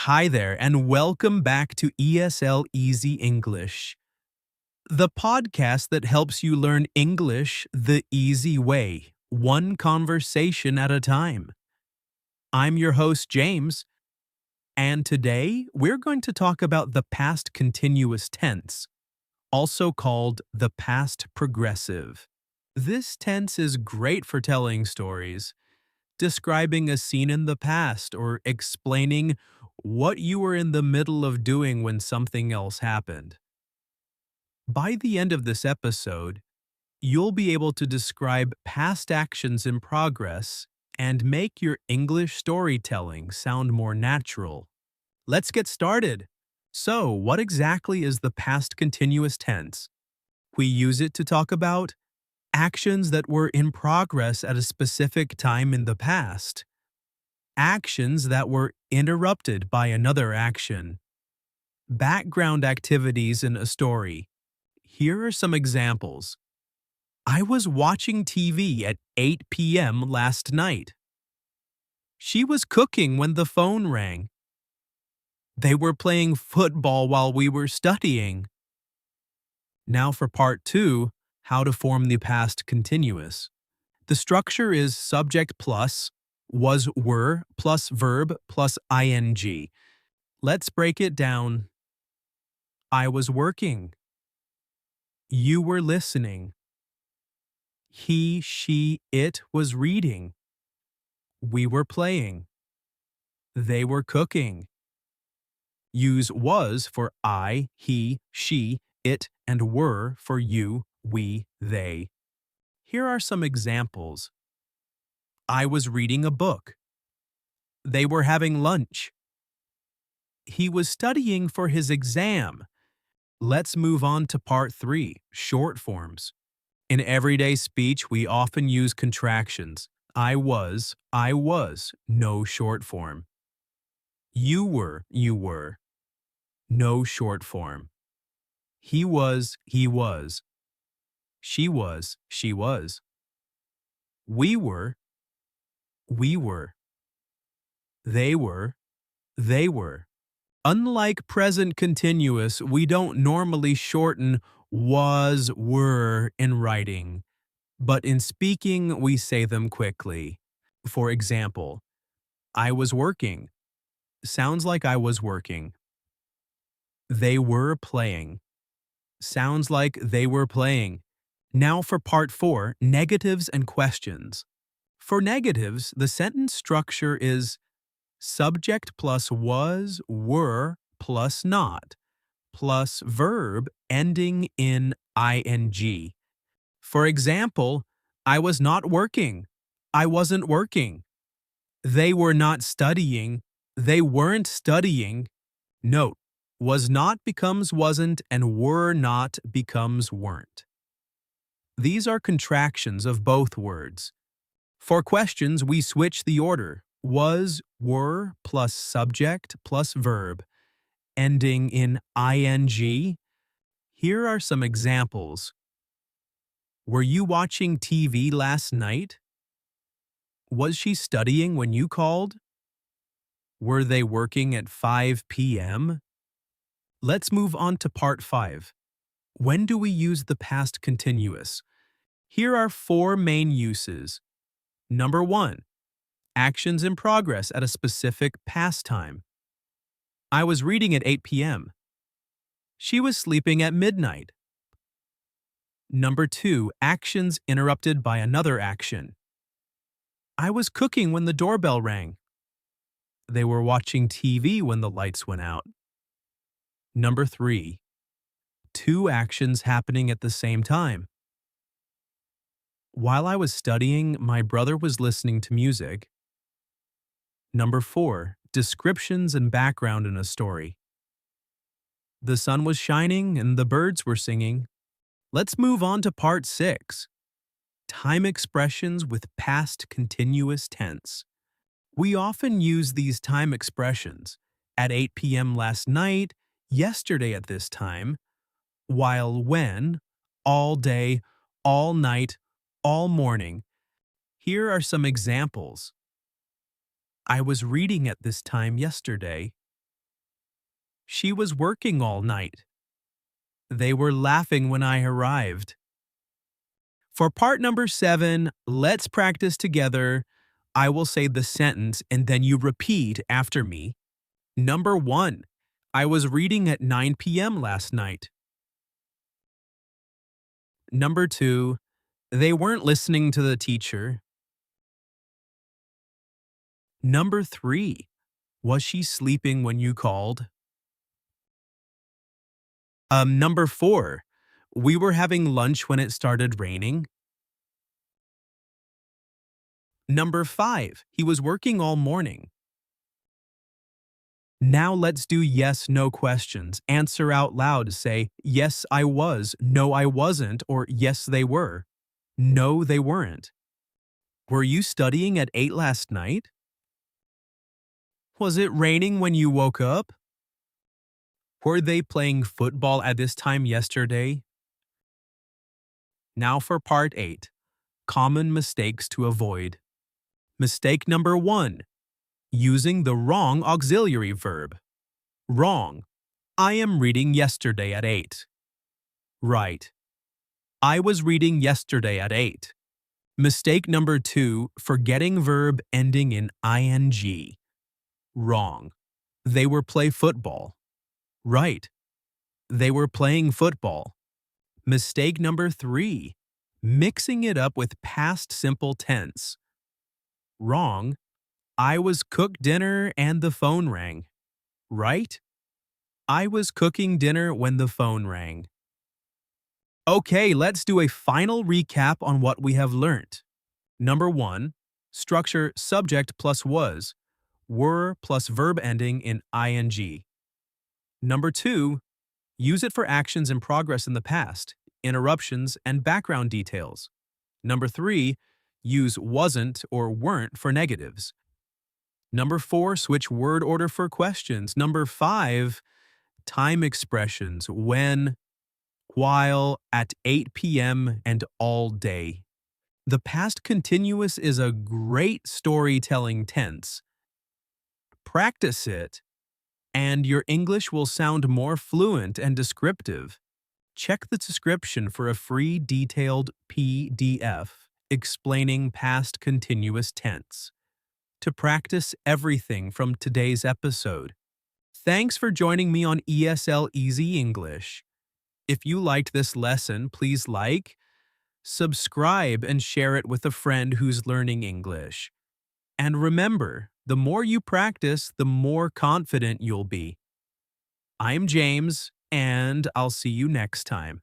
Hi there, and welcome back to ESL Easy English, the podcast that helps you learn English the easy way, one conversation at a time. I'm your host, James, and today we're going to talk about the past continuous tense, also called the past progressive. This tense is great for telling stories, describing a scene in the past, or explaining what you were in the middle of doing when something else happened. By the end of this episode, you'll be able to describe past actions in progress and make your English storytelling sound more natural. Let's get started. So, what exactly is the past continuous tense? We use it to talk about actions that were in progress at a specific time in the past, actions that were interrupted by another action, background activities in a story. Here are some examples. I was watching TV at 8 p.m. last night. She was cooking when the phone rang. They were playing football while we were studying. Now for part 2, how to form the past continuous. The structure is subject plus, was, were, plus verb plus ing. Let's break it down. I was working. You were listening. He, she, it was reading. We were playing. They were cooking. Use was for I, he, she, it, and were for you, we, they. Here are some examples. I was reading a book. They were having lunch. He was studying for his exam. Let's move on to part 3, short forms. In everyday speech, we often use contractions. I was, no short form. You were, no short form. He was, she was. We were, they were, they were. Unlike present continuous, we don't normally shorten was, were in writing, but in speaking, we say them quickly. For example, I was working. Sounds like I was working. They were playing. Sounds like they were playing. Now for part 4, negatives and questions. For negatives, the sentence structure is subject plus was, were plus not, plus verb ending in ing. For example, I was not working. I wasn't working. They were not studying. They weren't studying. Note, was not becomes wasn't and were not becomes weren't. These are contractions of both words. For questions, we switch the order. Was, were, plus subject, plus verb, ending in ing. Here are some examples. Were you watching TV last night? Was she studying when you called? Were they working at 5 p.m.? Let's move on to part 5. When do we use the past continuous? Here are 4 main uses. Number 1. Actions in progress at a specific past time. I was reading at 8 p.m. She was sleeping at midnight. Number 2. Actions interrupted by another action. I was cooking when the doorbell rang. They were watching TV when the lights went out. Number 3. 2 actions happening at the same time. While I was studying, my brother was listening to music. Number 4. Descriptions and background in a story. The sun was shining and the birds were singing. Let's move on to part 6. Time expressions with past continuous tense. We often use these time expressions. At 8 p.m. last night, yesterday at this time, while, when, all day, all night, all morning. Here are some examples. I was reading at this time yesterday. She was working all night. They were laughing when I arrived. For part number 7, let's practice together. I will say the sentence and then you repeat after me. Number 1. I was reading at 9 p.m. last night. Number 2. They weren't listening to the teacher. Number 3. Was she sleeping when you called? Number 4. We were having lunch when it started raining. Number 5. He was working all morning. Now let's do yes/no questions. Answer out loud. Say, yes, I was, no, I wasn't, or yes, they were. No, they weren't. Were you studying at 8 last night? Was it raining when you woke up? Were they playing football at this time yesterday? Now for part 8. Common mistakes to avoid. Mistake number 1. Using the wrong auxiliary verb. Wrong. I am reading yesterday at 8. Right. I was reading yesterday at 8. Mistake number 2. Forgetting verb ending in ing. Wrong. They were play football. Right. They were playing football. Mistake number 3. Mixing it up with past simple tense. Wrong. I was cooked dinner and the phone rang. Right? I was cooking dinner when the phone rang. Okay, let's do a final recap on what we have learned. Number 1. Structure subject plus was. Were plus verb ending in ing. Number 2. Use it for actions in progress in the past, interruptions, and background details. Number 3. Use wasn't or weren't for negatives. Number 4. Switch word order for questions. Number 5. Time expressions when, while, at 8 p.m., and all day. The past continuous is a great storytelling tense. Practice it, and your English will sound more fluent and descriptive. Check the description for a free detailed PDF explaining past continuous tense to practice everything from today's episode. Thanks for joining me on ESL Easy English. If you liked this lesson, please like, subscribe, and share it with a friend who's learning English. And remember, the more you practice, the more confident you'll be. I'm James, and I'll see you next time.